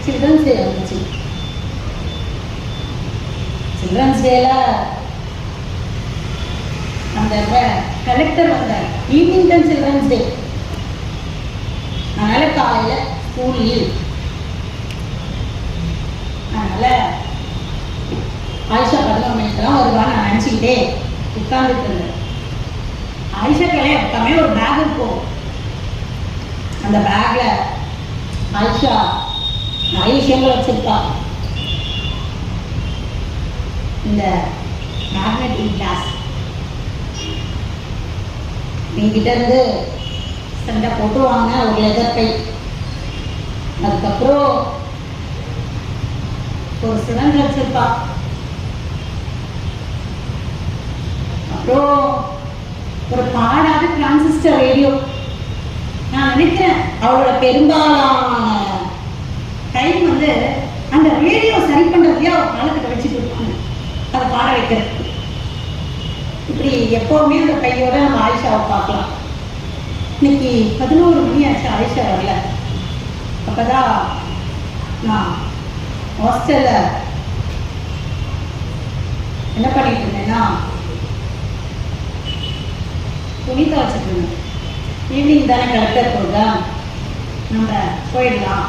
Children's day வந்துச்சு. Children's டேல அந்த கலெக்டர் வந்தார். ஈவினிங் தான் சில்ட்ரன்ஸ் டே, அதனால காலையில் ஸ்கூல் லீவ். அதனால ஆயிஷா 11 மணிக்கெல்லாம் வருவான்னு நான் நினச்சிக்கிட்டே உட்கார்ந்துட்டு இருந்தேன். ஆயிஷா கையில எப்பவுமே ஒரு பேக் இருக்கும். அந்த பேக்ல ஆயிஷா நிறைய விஷயங்கள் வச்சிருப்பா. இந்த மேக்னெட்டிக் கிளாஸ் என்கிட்ட இருந்து சண்டை போட்டுருவாங்க, ஒரு லெதர் பை. அதுக்கப்புறம் ஒரு சிலிண்டர் வச்சிருப்பா. அப்புறம் ஒரு பாடாத டிரான்சிஸ்டர் ரேடியோ. நான் நினைக்கிறேன் அவளோட பெரும்பாலான டைம் வந்து அந்த ரேடியோ சரி பண்றதுலயே அவர் காலத்துக்கு வச்சுட்டு இருப்பாங்க, அதை பாட வைக்கிறது. இப்படி எப்பவுமே அந்த கையோட நம்ம ஆயிஷாவை பார்க்கலாம். இன்னைக்கு 11 மணி ஆச்சு, ஆயிஷா வரல. அப்பதான் நான் ஹாஸ்டல்ல என்ன பண்ணிட்டு இருந்தேன்னா துணி துவைச்சிட்டு இருந்தேன். ஈவினிங் தானே கலெக்டர் ப்ரோக்ராம், நம்ம போயிடலாம்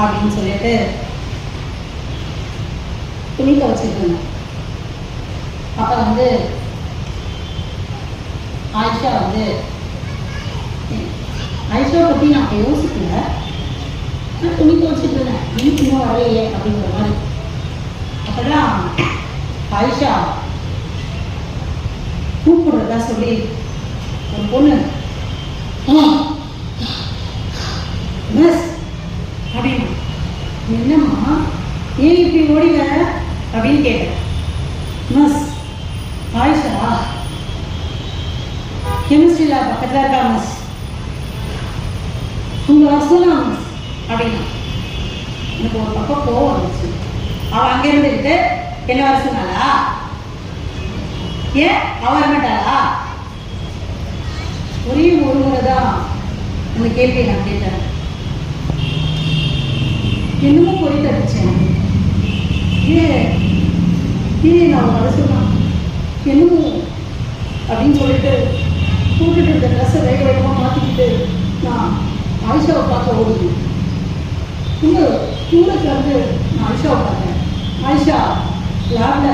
அப்படின்னு சொல்லிட்டு துணி துவைச்சிட்டு இருந்தேன். அப்போ வந்து ஆயிஷா வந்து ஆயிஷாவை பற்றி நான் யோசிக்கல, நான் துணி துவைச்சிட்டு இருந்தேன். வீட்டுக்கு இன்னும் வரலையே அப்படிங்கிற மாதிரி. அப்போதான் ஆயிஷா கூப்பிடுறதா சொல்லி ஒரு பொண்ணு மிஸ் அப்படின்னா, என்னம்மா ஏன் இப்படி ஓடி வர அப்படின்னு கேட்டேன். மிஸ் ஆயிஷா கெமிஸ்ட்ரி லேப் பக்கத்தில் இருக்கா மிஸ், உங்களை வர சொல்லலாம் மிஸ் அப்படின்னா. எனக்கு ஒரு பக்கம் கோவம் வந்துச்சு. அவள் அங்கே இருந்துக்கிட்டு என்ன வர சொன்னாளா? ஏன் அவ வரமாட்டாளா? ஒரே ஒரு முறை தான் அந்த கேள்வியை நான் கேட்டேன். என்னமோ பொறி தட்டுச்சேன். ஏன் நான் வர சொன்னான் என்னமோ அப்படின்னு சொல்லிட்டு கூட்டிட்டு இருந்த ட்ரெஸ்ஸை வேக வேகமாக மாற்றிக்கிட்டு நான் ஆயிஷாவை பார்க்க ஓடுவேன். தூரத்தில் வந்து நான் ஆயிஷாவை பார்த்தேன். ஆயிஷா லேப்ல